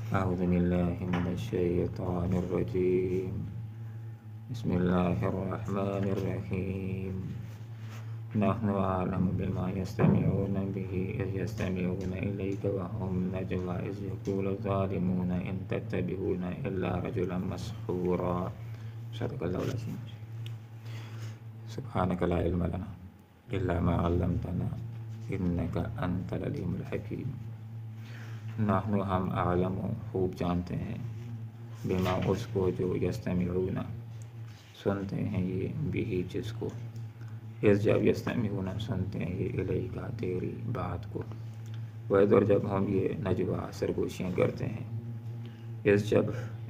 أعوذ بالله من الشيطان الرجيم. بسم الله الرحمن الرحيم. نحن أعلم بما يستمعون به إذ يستمعون إليك وهم نجوى إذ يقول الظالمون إن تتبعون إلا رجلا مسحورا. صدق الله العظيم. سبحانك لا علم لنا إلا ما علمتنا إنك أنت العليم الحكيم. نحن ہم عالم خوب جانتے ہیں بما اس کو جو یستمعون سنتے ہیں یہ بھی جس کو اس جب یستمعون سنتے ہیں یہ الیکا تیری بات کو وَإِذْ اور جب ہم یہ نجوا سرگوشیاں کرتے ہیں اس جب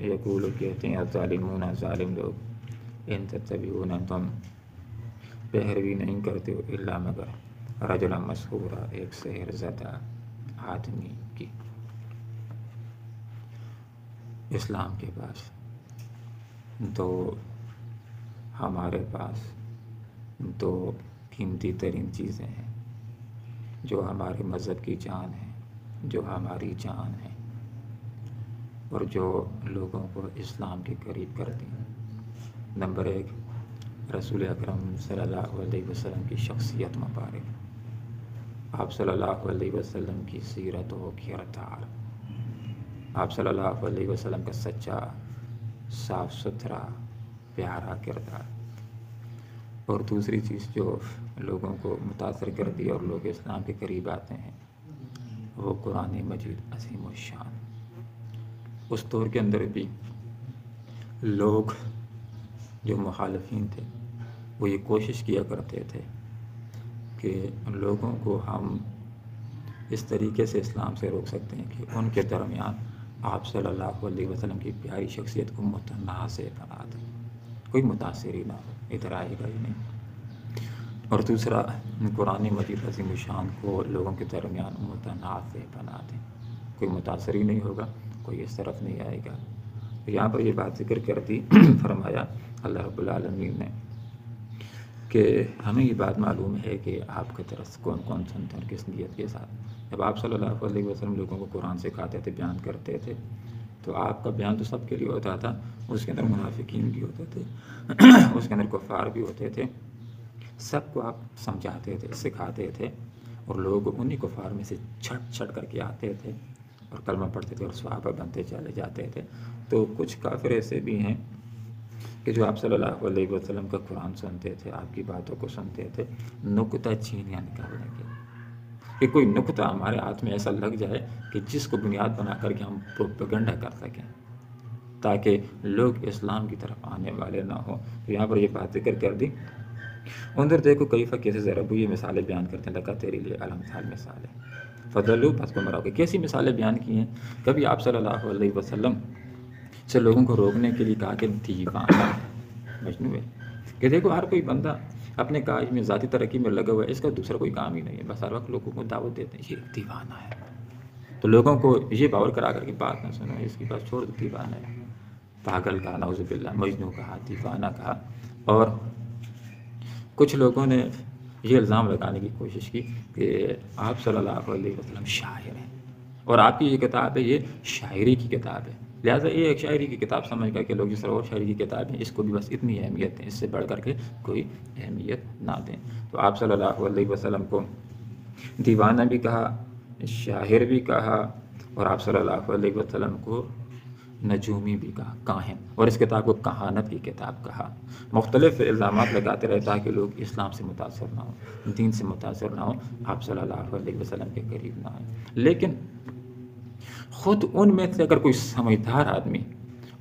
یقول کہتے ہیں الظالمون ظالم لوگ ان تتبعون تم پیروی نہیں کرتے ہو الا مگر رجلا مسحورا ایک سحر زدہ آدمی کی. اسلام کے پاس تو ہمارے پاس دو قیمتی ترین چیزیں ہیں جو ہمارے مذہب کی جان ہے، جو ہماری جان ہے اور جو لوگوں کو اسلام کے قریب کرتی ہیں. نمبر 1 رسول اکرم صلی اللہ علیہ وسلم کی شخصیت مبارک، آپ صلی اللہ علیہ وسلم کی سیرت و کردار، آپ صلی اللہ علیہ وسلم کا سچا صاف ستھرا پیارا کردار. اور دوسری چیز جو لوگوں کو متاثر کرتی ہے اور لوگ اسلام کے قریب آتے ہیں وہ قرآن مجید عظیم الشان. اس دور کے اندر بھی لوگ جو مخالفین تھے وہ یہ کوشش کیا کرتے تھے کہ لوگوں کو ہم اس طریقے سے اسلام سے روک سکتے ہیں کہ ان کے درمیان آپ صلی اللہ علیہ وسلم کی پیاری شخصیت کو متنازع بنا دیں، کوئی متاثر ہی نہ ہو، ادھر آئے گا ہی نہیں. اور دوسرا قرآن مجید عظیم الشان کو لوگوں کے درمیان متنازع بنا دیں، کوئی متاثر ہی نہیں ہوگا، کوئی اس طرف نہیں آئے گا. یہاں پر یہ بات ذکر کر دی فرمایا اللہ رب العالمین نے کہ ہمیں یہ بات معلوم ہے کہ آپ کی طرف کون کون سنتے ہیں اور کس نیت کے ساتھ. جب آپ صلی اللہ علیہ وسلم لوگوں کو قرآن سکھاتے تھے، بیان کرتے تھے، تو آپ کا بیان تو سب کے لیے ہوتا تھا، اس کے اندر منافقین بھی ہوتے تھے، اس کے اندر کفار بھی ہوتے تھے، سب کو آپ سمجھاتے تھے، سکھاتے تھے، اور لوگ انہی کفار میں سے چھٹ چھٹ کر کے آتے تھے اور کلمہ پڑھتے تھے اور صحابہ بنتے چلے جاتے تھے. تو کچھ کافر ایسے بھی ہیں کہ جو آپ صلی اللہ علیہ وسلم کا قرآن سنتے تھے، آپ کی باتوں کو سنتے تھے، نکتہ چینیاں نکالنے کے کہ کوئی نکتہ ہمارے ہاتھ میں ایسا لگ جائے کہ جس کو بنیاد بنا کر کے ہم پروپیگنڈا کر سکیں تاکہ لوگ اسلام کی طرف آنے والے نہ ہوں. تو یہاں پر یہ بات ذکر کر دی. اندر دیکھو کیفہ کیسے ضربو یہ مثالیں بیان کرتے ہیں، لگا تیرے لیے الامثال مثال ہے فضلو پس گمراہ کے. کیسی مثالیں بیان کی ہیں؟ کبھی آپ صلی اللہ علیہ وسلم سے لوگوں کو روکنے کے لیے کہا کہ دیوانہ مجنون ہے، کہ دیکھو ہر کوئی بندہ اپنے کاج میں ذاتی ترقی میں لگا ہوا ہے، اس کا دوسرا کوئی کام ہی نہیں ہے، بس ہر وقت لوگوں کو دعوت دیتے ہیں یہ دیوانہ ہے. تو لوگوں کو یہ باور کرا کر کے بات نہ سنو، اس کی بات چھوڑ دو، دیوانہ ہے. پاگل کہا، نعوذ باللہ، مجنون کہا، دیوانہ کہا. اور کچھ لوگوں نے یہ الزام لگانے کی کوشش کی کہ آپ صلی اللہ علیہ وسلم شاعر ہیں اور آپ کی یہ کتاب ہے یہ شاعری کی کتاب ہے، لہٰذا یہ ایک شاعری کی کتاب سمجھ کر کے لوگ جس طرح اور شاعری کی کتاب ہے اس کو بھی بس اتنی اہمیت دیں، اس سے بڑھ کر کے کوئی اہمیت نہ دیں. تو آپ صلی اللہ علیہ وسلم کو دیوانہ بھی کہا، شاعر بھی کہا، اور آپ صلی اللہ علیہ وسلم کو نجومی بھی کہا، کاہن، اور اس کتاب کو کہانت کی کتاب کہا. مختلف الزامات لگاتے رہے تاکہ لوگ اسلام سے متاثر نہ ہوں، دین سے متاثر نہ ہوں، آپ صلی اللہ علیہ وسلم کے قریب نہ آئیں. لیکن خود ان میں سے اگر کوئی سمجھدار آدمی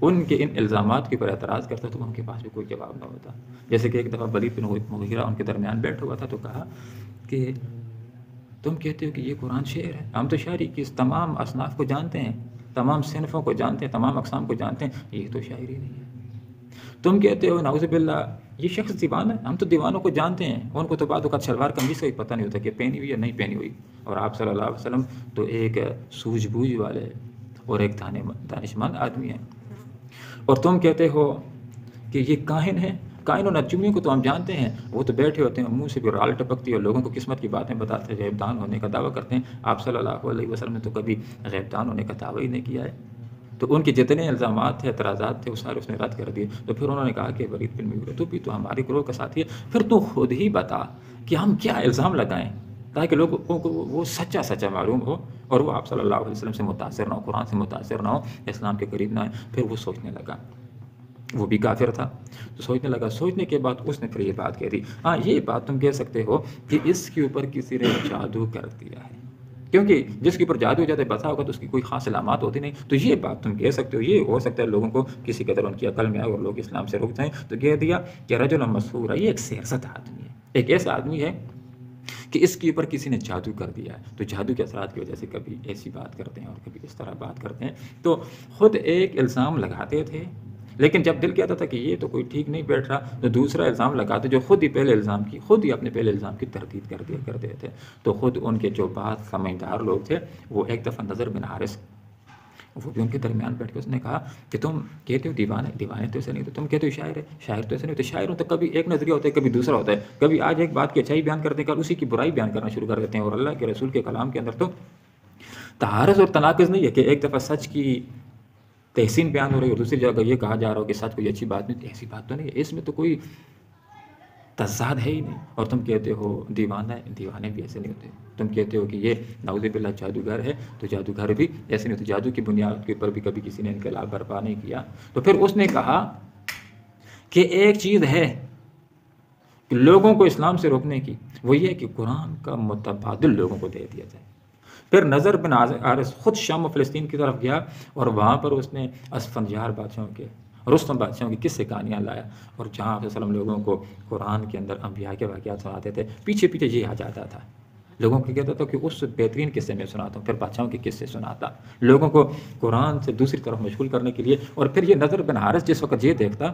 ان کے ان الزامات کے اوپر اعتراض کرتا تو ان کے پاس بھی کوئی جواب نہ ہوتا. جیسے کہ ایک دفعہ ولید بن مغیرہ ان کے درمیان بیٹھا ہوا تھا تو کہا کہ تم کہتے ہو کہ یہ قرآن شعر ہے، ہم تو شاعری کی تمام اصناف کو جانتے ہیں، تمام صنفوں کو جانتے ہیں، تمام اقسام کو جانتے ہیں، یہ تو شاعری نہیں ہے. تم کہتے ہو نعوذ باللہ یہ شخص دیوانہ ہے، ہم تو دیوانوں کو جانتے ہیں، ان کو تو بعد اوقات شلوار قمیص کا بھی پتہ نہیں ہوتا کہ پہنی ہوئی یا نہیں پہنی ہوئی، اور آپ صلی اللہ علیہ وسلم تو ایک سوجھ بوجھ والے اور ایک دانشمند آدمی ہیں. اور تم کہتے ہو کہ یہ کاہن ہے، کائن و نجومیوں کو تو ہم جانتے ہیں، وہ تو بیٹھے ہوتے ہیں، منہ سے بھی رال ٹپکتی ہے اور لوگوں کو قسمت کی باتیں بتاتے ہیں، غیب دان ہونے کا دعویٰ کرتے ہیں. آپ صلی اللہ علیہ وسلم نے تو کبھی غیب دان ہونے کا دعویٰ ہی نہیں کیا ہے. تو ان کے جتنے الزامات تھے، اعتراضات تھے، وہ سارے اس نے رد کر دیے. تو پھر انہوں نے کہا کہ ولید بن مغیرہ تو بھی تو ہمارے گروہ کا ساتھی ہے، پھر تو خود ہی بتا کہ ہم کیا الزام لگائیں تاکہ لوگوں کو وہ سچا سچا معلوم ہو اور وہ آپ صلی اللہ علیہ وسلم سے متاثر نہ ہو، قرآن سے متاثر نہ ہو، اسلام کے قریب نہ آئے. پھر وہ سوچنے لگا، وہ بھی کافر تھا تو سوچنے لگا. سوچنے کے بعد اس نے پھر یہ بات کہہ دی. ہاں یہ بات تم کہہ سکتے ہو کہ اس کے اوپر کسی نے جادو کر دیا ہے، کیونکہ جس کے اوپر جادو ہو جاتا ہے بتا ہوگا تو اس کی کوئی خاص علامات ہوتی نہیں. تو یہ بات تم کہہ سکتے ہو، یہ ہو سکتا ہے لوگوں کو کسی قدر ان کی عقل میں آئے اور لوگ اسلام سے رک جائیں. تو کہہ دیا کہ رجل مسحور ہے، یہ ایک سیرست آدمی ہے، ایک ایسا آدمی ہے کہ اس کے اوپر کسی نے جادو کر دیا ہے. تو جادو کے اثرات کی وجہ سے کبھی ایسی بات کرتے ہیں اور کبھی اس طرح بات کرتے ہیں. تو خود ایک الزام لگاتے تھے، لیکن جب دل کہتا تھا کہ یہ تو کوئی ٹھیک نہیں بیٹھ رہا تو دوسرا الزام لگاتے جو خود ہی اپنے پہلے الزام کی تردید کر دیا کرتے تھے. تو خود ان کے جو بات سمجھدار لوگ تھے وہ ایک دفعہ نضر بن حارث، وہ بھی ان کے درمیان بیٹھ کے اس نے کہا کہ تم کہتے ہو دیوانے تو ایسے نہیں، تو تم کہتے ہو شاعر تو ایسے نہیں. تو شاعروں تو کبھی ایک نظریہ ہوتا ہے کبھی دوسرا ہوتا ہے، کبھی آج ایک بات کی اچھائی بیان کرتے ہیں کل اسی کی برائی بیان کرنا شروع کر دیتے ہیں. اور اللہ کے رسول کے کلام کے اندر تو تعارض اور تناقض نہیں ہے کہ ایک دفعہ سچ کی تحسین بیان ہو رہی ہے اور دوسری جگہ یہ کہا جا رہا ہو کہ سچ کوئی اچھی بات نہیں. ایسی بات تو نہیں ہے، اس میں تو کوئی تضاد ہے ہی نہیں. اور تم کہتے ہو دیوانے بھی ایسے نہیں ہوتے. تم کہتے ہو کہ یہ نعوذ باللہ جادوگر ہے، تو جادوگر بھی ایسے نہیں ہوتے. جادو کی بنیاد کے اوپر بھی کبھی کسی نے انقلاب برپا نہیں کیا. تو پھر اس نے کہا کہ ایک چیز ہے کہ لوگوں کو اسلام سے روکنے کی، وہ یہ کہ قرآن کا متبادل لوگوں کو دے دیا جائے. پھر نضر بن حارث خود شام و فلسطین کی طرف گیا اور وہاں پر اس نے اسفندیار بادشاہوں کے، رستم بادشاہوں کی قصے کہانیاں لایا. اور جہاں آپ صلی اللہ علیہ وسلم لوگوں کو قرآن کے اندر انبیاء کے واقعات سناتے تھے، پیچھے پیچھے یہ آ جاتا تھا. لوگوں کو کہتا تھا کہ اس بہترین قصے میں سناتا ہوں، پھر بادشاہوں کے قصے سناتا لوگوں کو قرآن سے دوسری طرف مشغول کرنے کے لیے. اور پھر یہ نضر بن حارث جس وقت یہ دیکھتا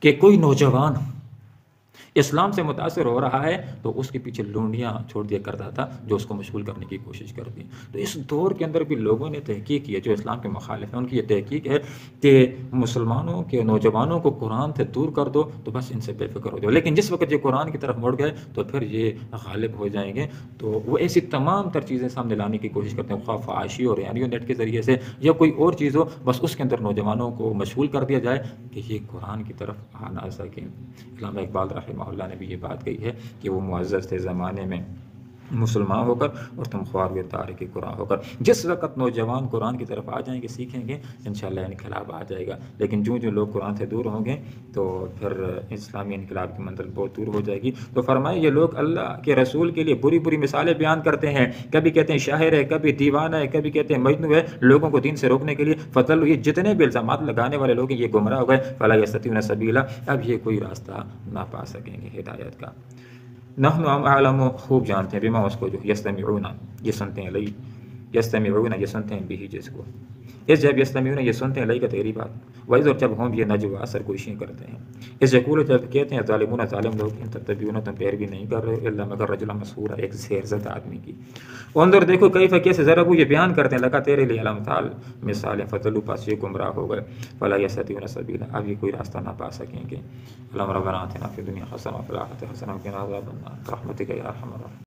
کہ کوئی نوجوان اسلام سے متاثر ہو رہا ہے تو اس کے پیچھے لونڈیاں چھوڑ دیا کرتا تھا جو اس کو مشغول کرنے کی کوشش کرتی. تو اس دور کے اندر بھی لوگوں نے تحقیق کی ہے، جو اسلام کے مخالف ہیں ان کی یہ تحقیق ہے کہ مسلمانوں کے نوجوانوں کو قرآن سے دور کر دو تو بس ان سے بے فکر ہو جاؤ. لیکن جس وقت یہ قرآن کی طرف مڑ گئے تو پھر یہ غالب ہو جائیں گے. تو وہ ایسی تمام تر چیزیں سامنے لانے کی کوشش کرتے ہیں، خواہ فحاشی اور ریڈیو نیٹ کے ذریعے سے یا کوئی اور چیز ہو، بس اس کے اندر نوجوانوں کو مشغول کر دیا جائے کہ یہ قرآن کی طرف آ نہ سکیں. علامہ اقبال رحمہ اللہ نے بھی یہ بات کہی ہے کہ وہ معزز تھے زمانے میں مسلمان ہو کر اور تم خوار ہوئے تارک قرآن ہو کر. جس وقت نوجوان قرآن کی طرف آ جائیں گے، سیکھیں گے، انشاءاللہ انقلاب آ جائے گا. لیکن جو لوگ قرآن سے دور ہوں گے تو پھر اسلامی انقلاب کی منزل بہت دور ہو جائے گی. تو فرمائے یہ لوگ اللہ کے رسول کے لیے بری بری مثالیں بیان کرتے ہیں، کبھی کہتے ہیں شاعر ہے، کبھی دیوانہ ہے، کبھی کہتے ہیں مجنون ہے، لوگوں کو دین سے روکنے کے لیے. فضل یہ جتنے بھی الزامات لگانے والے لوگ ہیں یہ گمراہ ہو گئے. فلا یستطیعون سبیلا، اب یہ کوئی راستہ نہ پا سکیں گے ہدایت کا. نحن اعلم، خوب جانتے ہیں، بما اس کو جو یستمعون یہ سنتے ہیں، لئی یستمعون یہ سنتے ہیں، بھی جس کو اس جب یستمعون یہ سنتے ہیں، لئی کا تیری بات، وَإِذْ اور جب ہم یہ نجوا سرگوشیاں کرتے ہیں، اس یقول جب کہتے ہیں ظالمون ظالم لوگ، ان تتبعون تم پیروی نہیں کر رہے الا مگر رجلا مسحورا ایک سیرزد آدمی کی. اندر دیکھو کیف کیسے ضربو یہ بیان کرتے ہیں لگا تیرے لیے الامثال مثال فضلوا پاس یہ گمراہ ہو گئے. فلا یستطیعون سبیلا، اب یہ کوئی راستہ نہ پا سکیں گے. اللهم ربنا آتنا فی الدنیا حسنہ وفی الآخرۃ حسنہ وقنا عذاب النار برحمتک یا ارحم الراحمین.